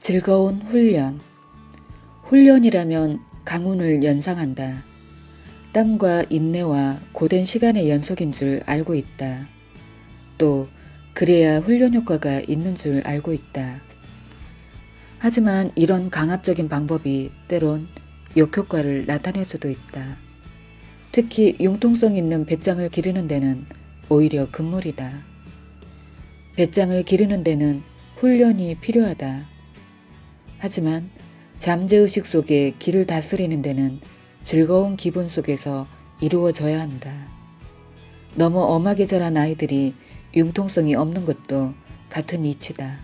즐거운 훈련. 훈련이라면 강운을 연상한다. 땀과 인내와 고된 시간의 연속인 줄 알고 있다. 또 그래야 훈련 효과가 있는 줄 알고 있다. 하지만 이런 강압적인 방법이 때론 역효과를 나타낼 수도 있다. 특히 융통성 있는 배짱을 기르는 데는 오히려 금물이다. 배짱을 기르는 데는 훈련이 필요하다. 하지만 잠재의식 속에 기를 다스리는 데는 즐거운 기분 속에서 이루어져야 한다. 너무 엄하게 자란 아이들이 융통성이 없는 것도 같은 이치다.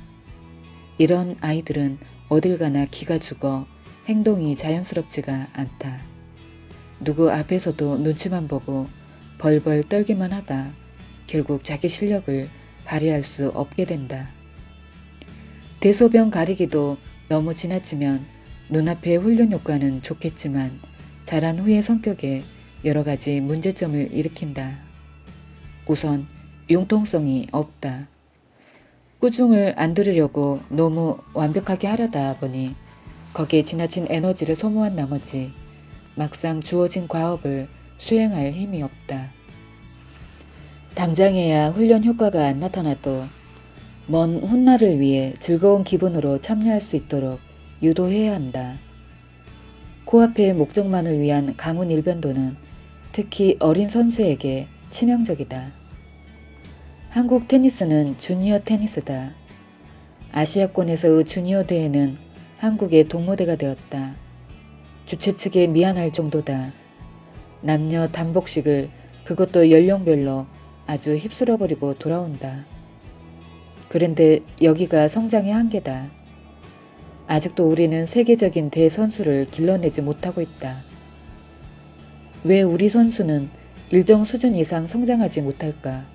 이런 아이들은 어딜 가나 기가 죽어 행동이 자연스럽지가 않다. 누구 앞에서도 눈치만 보고 벌벌 떨기만 하다 결국 자기 실력을 발휘할 수 없게 된다. 대소변 가리기도 너무 지나치면 눈앞의 훈련 효과는 좋겠지만 자란 후의 성격에 여러 가지 문제점을 일으킨다. 우선 융통성이 없다. 꾸중을 안 들으려고 너무 완벽하게 하려다 보니 거기에 지나친 에너지를 소모한 나머지 막상 주어진 과업을 수행할 힘이 없다. 당장에야 훈련 효과가 안 나타나도 먼 훗날을 위해 즐거운 기분으로 참여할 수 있도록 유도해야 한다. 코앞의 목적만을 위한 강운 일변도는 특히 어린 선수에게 치명적이다. 한국 테니스는 주니어 테니스다. 아시아권에서의 주니어 대회는 한국의 동무대가 되었다. 주최 측에 미안할 정도다. 남녀 단복식을 그것도 연령별로 아주 휩쓸어버리고 돌아온다. 그런데 여기가 성장의 한계다. 아직도 우리는 세계적인 대선수를 길러내지 못하고 있다. 왜 우리 선수는 일정 수준 이상 성장하지 못할까?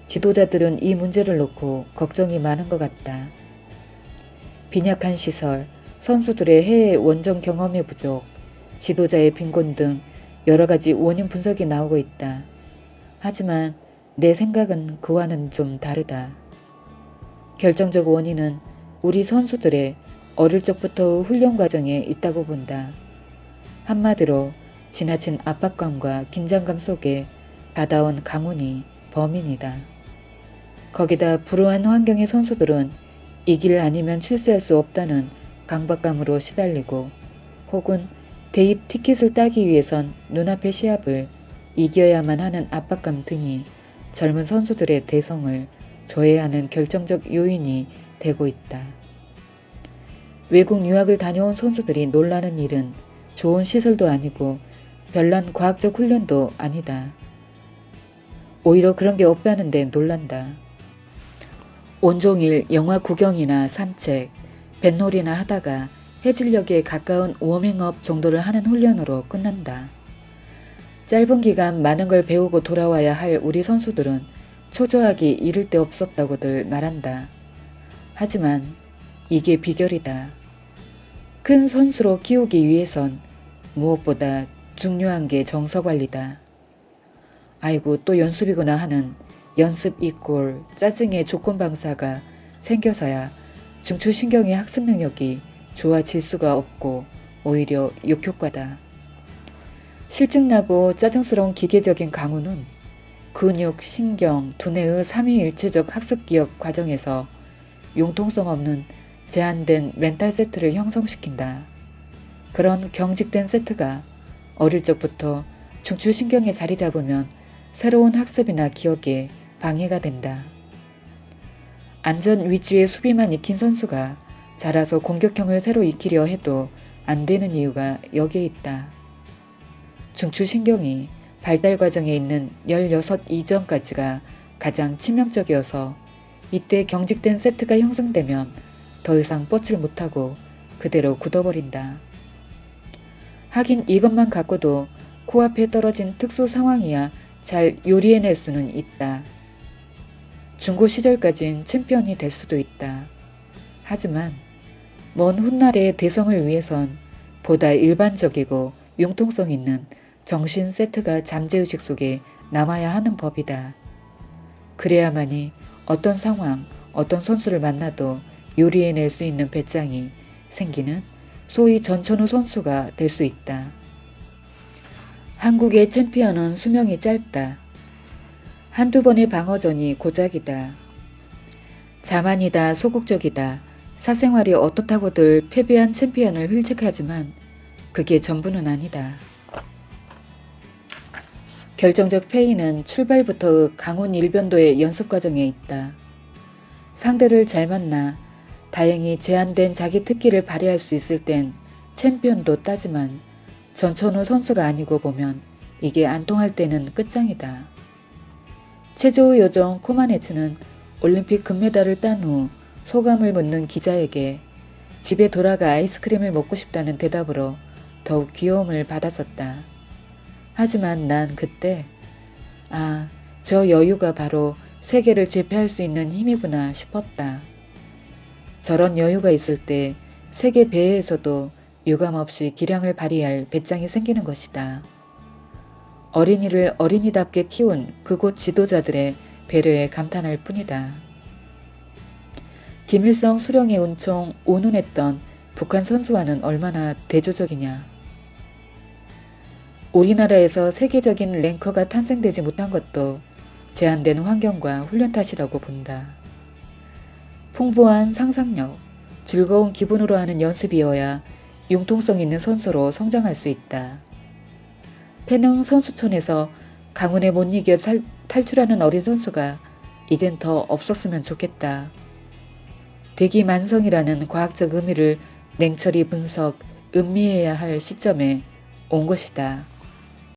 지도자들은 이 문제를 놓고 걱정이 많은 것 같다. 빈약한 시설, 선수들의 해외 원정 경험의 부족, 지도자의 빈곤 등 여러 가지 원인 분석이 나오고 있다. 하지만 내 생각은 그와는 좀 다르다. 결정적 원인은 우리 선수들의 어릴 적부터 훈련 과정에 있다고 본다. 한마디로 지나친 압박감과 긴장감 속에 받아온 강운이 범인이다. 거기다 불우한 환경의 선수들은 이길 아니면 출세할 수 없다는 강박감으로 시달리고 혹은 대입 티켓을 따기 위해선 눈앞의 시합을 이겨야만 하는 압박감 등이 젊은 선수들의 대성을 저해하는 결정적 요인이 되고 있다. 외국 유학을 다녀온 선수들이 놀라는 일은 좋은 시설도 아니고 별난 과학적 훈련도 아니다. 오히려 그런 게 없다는데 놀란다. 온종일 영화 구경이나 산책, 뱃놀이나 하다가 해질녘에 가까운 워밍업 정도를 하는 훈련으로 끝난다. 짧은 기간 많은 걸 배우고 돌아와야 할 우리 선수들은 초조하기 이를 데 없었다고들 말한다. 하지만 이게 비결이다. 큰 선수로 키우기 위해선 무엇보다 중요한 게 정서관리다. 아이고 또 연습이구나 하는 연습 이꼴 짜증의 조건방사가 생겨서야 중추신경의 학습 능력이 좋아질 수가 없고 오히려 역효과다. 실증나고 짜증스러운 기계적인 강우는 근육, 신경, 두뇌의 삼위일체적 학습기억 과정에서 융통성 없는 제한된 멘탈 세트를 형성시킨다. 그런 경직된 세트가 어릴 적부터 중추신경에 자리 잡으면 새로운 학습이나 기억에 방해가 된다. 안전 위주의 수비만 익힌 선수가 자라서 공격형을 새로 익히려 해도 안 되는 이유가 여기에 있다. 중추신경이 발달 과정에 있는 16 이전까지가 가장 치명적이어서 이때 경직된 세트가 형성되면 더 이상 뻗질 못하고 그대로 굳어버린다. 하긴 이것만 갖고도 코앞에 떨어진 특수 상황이야 잘 요리해낼 수는 있다. 중고 시절까진 챔피언이 될 수도 있다. 하지만 먼 훗날의 대성을 위해선 보다 일반적이고 융통성 있는 정신 세트가 잠재의식 속에 남아야 하는 법이다. 그래야만이 어떤 상황, 어떤 선수를 만나도 요리해낼 수 있는 배짱이 생기는 소위 전천후 선수가 될 수 있다. 한국의 챔피언은 수명이 짧다. 한두 번의 방어전이 고작이다. 자만이다, 소극적이다, 사생활이 어떻다고들 패배한 챔피언을 힐책하지만 그게 전부는 아니다. 결정적 패인은 출발부터 강훈 일변도의 연습 과정에 있다. 상대를 잘 만나 다행히 제한된 자기 특기를 발휘할 수 있을 땐 챔피언도 따지만 전천후 선수가 아니고 보면 이게 안 통할 때는 끝장이다. 체조 요정 코마네츠는 올림픽 금메달을 딴 후 소감을 묻는 기자에게 집에 돌아가 아이스크림을 먹고 싶다는 대답으로 더욱 귀여움을 받았었다. 하지만 난 그때 저 여유가 바로 세계를 제패할 수 있는 힘이구나 싶었다. 저런 여유가 있을 때 세계 대회에서도 유감없이 기량을 발휘할 배짱이 생기는 것이다. 어린이를 어린이답게 키운 그곳 지도자들의 배려에 감탄할 뿐이다. 김일성 수령의 은총 온운했던 북한 선수와는 얼마나 대조적이냐. 우리나라에서 세계적인 랭커가 탄생되지 못한 것도 제한된 환경과 훈련 탓이라고 본다. 풍부한 상상력, 즐거운 기분으로 하는 연습이어야 융통성 있는 선수로 성장할 수 있다. 태능 선수촌에서 강훈에 못 이겨 탈출하는 어린 선수가 이젠 더 없었으면 좋겠다. 대기만성이라는 과학적 의미를 냉철히 분석, 음미해야 할 시점에 온 것이다.